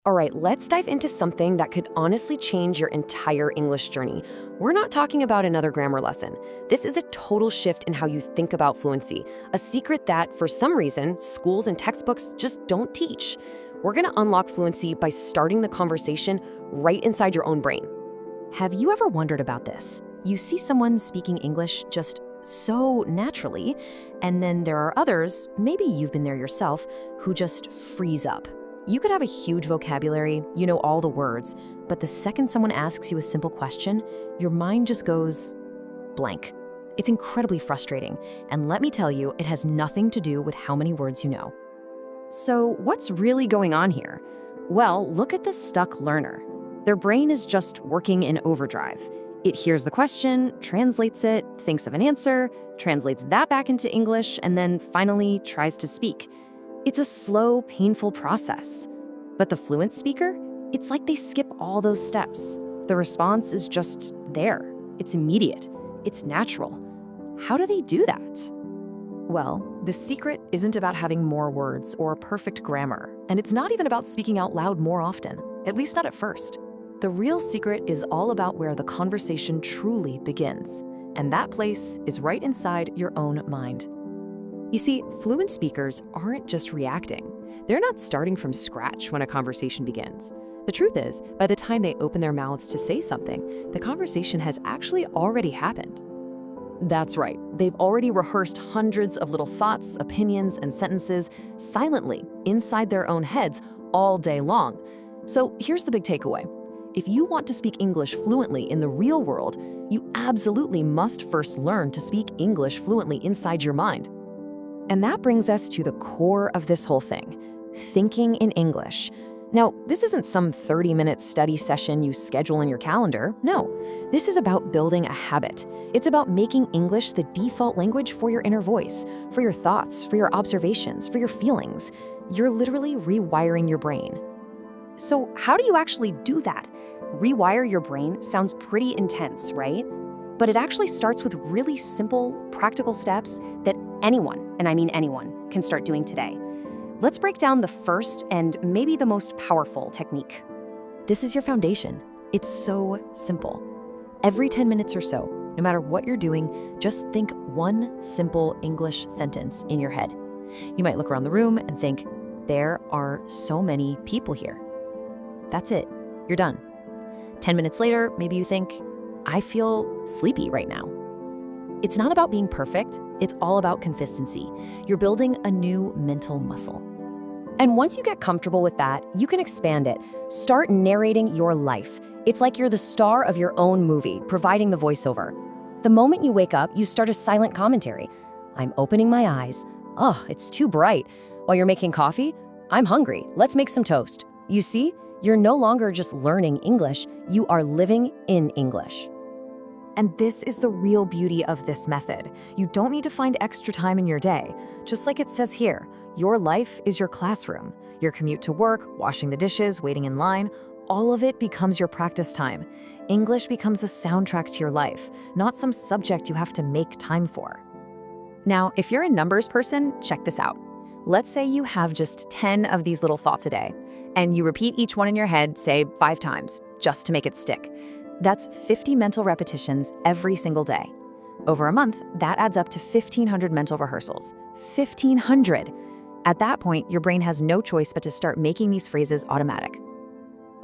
All right, let's dive into something that could honestly change your entire English journey. We're not talking about another grammar lesson. This is a total shift in how you think about fluency, a secret that, for some reason, schools and textbooks just don't teach. We're gonna unlock fluency by starting the conversation right inside your own brain. Have you ever wondered about this? You see someone speaking English just so naturally, and then there are others, maybe you've been there yourself, who just freeze up. You could have a huge vocabulary, you know all the words, but the second someone asks you a simple question, your mind just goes blank. It's incredibly frustrating, and let me tell you, it has nothing to do with how many words you know. So, what's really going on here? Well, look at the stuck learner. Their brain is just working in overdrive. It hears the question, translates it, thinks of an answer, translates that back into English, and then finally tries to speak. It's a slow, painful process. But the fluent speaker, it's like they skip all those steps. The response is just there. It's immediate. It's natural. How do they do that? Well, the secret isn't about having more words or perfect grammar, and it's not even about speaking out loud more often, at least not at first. The real secret is all about where the conversation truly begins, and that place is right inside your own mind. You see, fluent speakers aren't just reacting. They're not starting from scratch when a conversation begins. The truth is, by the time they open their mouths to say something, the conversation has actually already happened. That's right, they've already rehearsed hundreds of little thoughts, opinions, and sentences silently inside their own heads all day long. So here's the big takeaway. If you want to speak English fluently in the real world, you absolutely must first learn to speak English fluently inside your mind. And that brings us to the core of this whole thing, thinking in English. Now, this isn't some 30-minute study session you schedule in your calendar. No, this is about building a habit. It's about making English the default language for your inner voice, for your thoughts, for your observations, for your feelings. You're literally rewiring your brain. So how do you actually do that? Rewire your brain sounds pretty intense, right? But it actually starts with really simple, practical steps that anyone, and I mean anyone, can start doing today. Let's break down the first and maybe the most powerful technique. This is your foundation. It's so simple. Every 10 minutes or so, no matter what you're doing, just think one simple English sentence in your head. You might look around the room and think, there are so many people here. That's it. You're done. 10 minutes later, maybe you think, I feel sleepy right now. It's not about being perfect. It's all about consistency. You're building a new mental muscle. And once you get comfortable with that, you can expand it. Start narrating your life. It's like you're the star of your own movie, providing the voiceover. The moment you wake up, you start a silent commentary. I'm opening my eyes. Oh, it's too bright. While you're making coffee, I'm hungry. Let's make some toast. You see, you're no longer just learning English, you are living in English. And this is the real beauty of this method. You don't need to find extra time in your day. Just like it says here, your life is your classroom. Your commute to work, washing the dishes, waiting in line, all of it becomes your practice time. English becomes a soundtrack to your life, not some subject you have to make time for. Now, if you're a numbers person, check this out. Let's say you have just 10 of these little thoughts a day, and you repeat each one in your head, say 5 times, just to make it stick. That's 50 mental repetitions every single day. Over a month, that adds up to 1,500 mental rehearsals. 1,500! At that point, your brain has no choice but to start making these phrases automatic.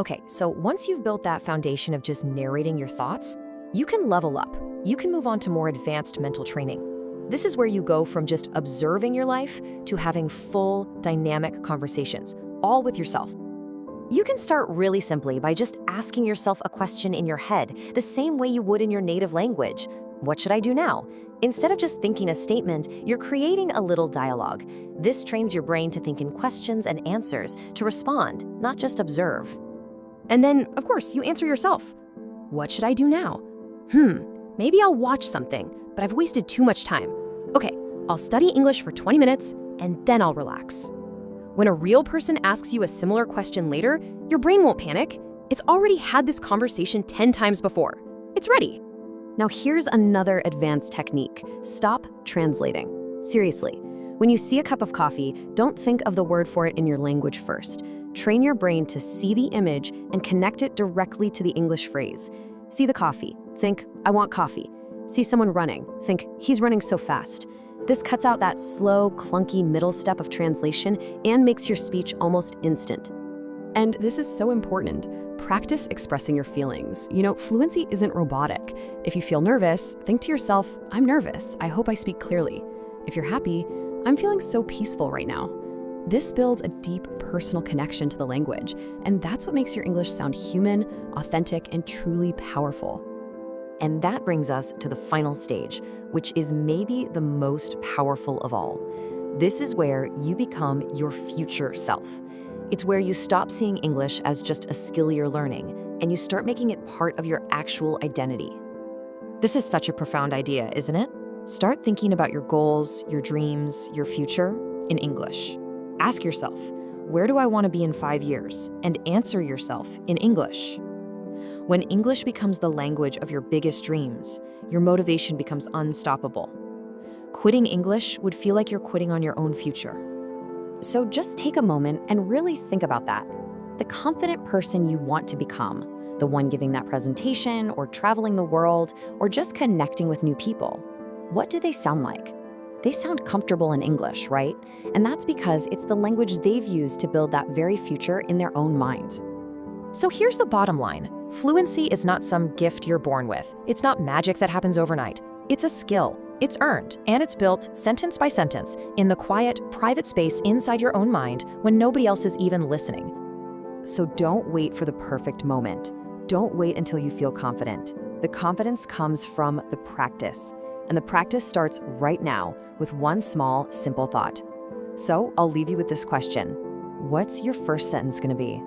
Okay, so once you've built that foundation of just narrating your thoughts, you can level up. You can move on to more advanced mental training. This is where you go from just observing your life to having full, dynamic conversations, all with yourself. You can start really simply by just asking yourself a question in your head, the same way you would in your native language. What should I do now? Instead of just thinking a statement, you're creating a little dialogue. This trains your brain to think in questions and answers, to respond, not just observe. And then, of course, you answer yourself. What should I do now? Maybe I'll watch something, but I've wasted too much time. Okay, I'll study English for 20 minutes, and then I'll relax. When a real person asks you a similar question later, your brain won't panic. It's already had this conversation 10 times before. It's ready. Now here's another advanced technique. Stop translating. Seriously, when you see a cup of coffee, don't think of the word for it in your language first. Train your brain to see the image and connect it directly to the English phrase. See the coffee. Think, I want coffee. See someone running. Think, he's running so fast. This cuts out that slow, clunky middle step of translation and makes your speech almost instant. And this is so important. Practice expressing your feelings. Fluency isn't robotic. If you feel nervous, think to yourself, I'm nervous. I hope I speak clearly. If you're happy, I'm feeling so peaceful right now. This builds a deep personal connection to the language, and that's what makes your English sound human, authentic, and truly powerful. And that brings us to the final stage, which is maybe the most powerful of all. This is where you become your future self. It's where you stop seeing English as just a skill you're learning, and you start making it part of your actual identity. This is such a profound idea, isn't it? Start thinking about your goals, your dreams, your future in English. Ask yourself, where do I want to be in 5 years? And answer yourself in English. When English becomes the language of your biggest dreams, your motivation becomes unstoppable. Quitting English would feel like you're quitting on your own future. So just take a moment and really think about that. The confident person you want to become, the one giving that presentation or traveling the world or just connecting with new people. What do they sound like? They sound comfortable in English, right? And that's because it's the language they've used to build that very future in their own mind. So here's the bottom line. Fluency is not some gift you're born with. It's not magic that happens overnight. It's a skill. It's earned, and it's built sentence by sentence in the quiet, private space inside your own mind when nobody else is even listening. So don't wait for the perfect moment. Don't wait until you feel confident. The confidence comes from the practice, and the practice starts right now with one small, simple thought. So I'll leave you with this question. What's your first sentence going to be?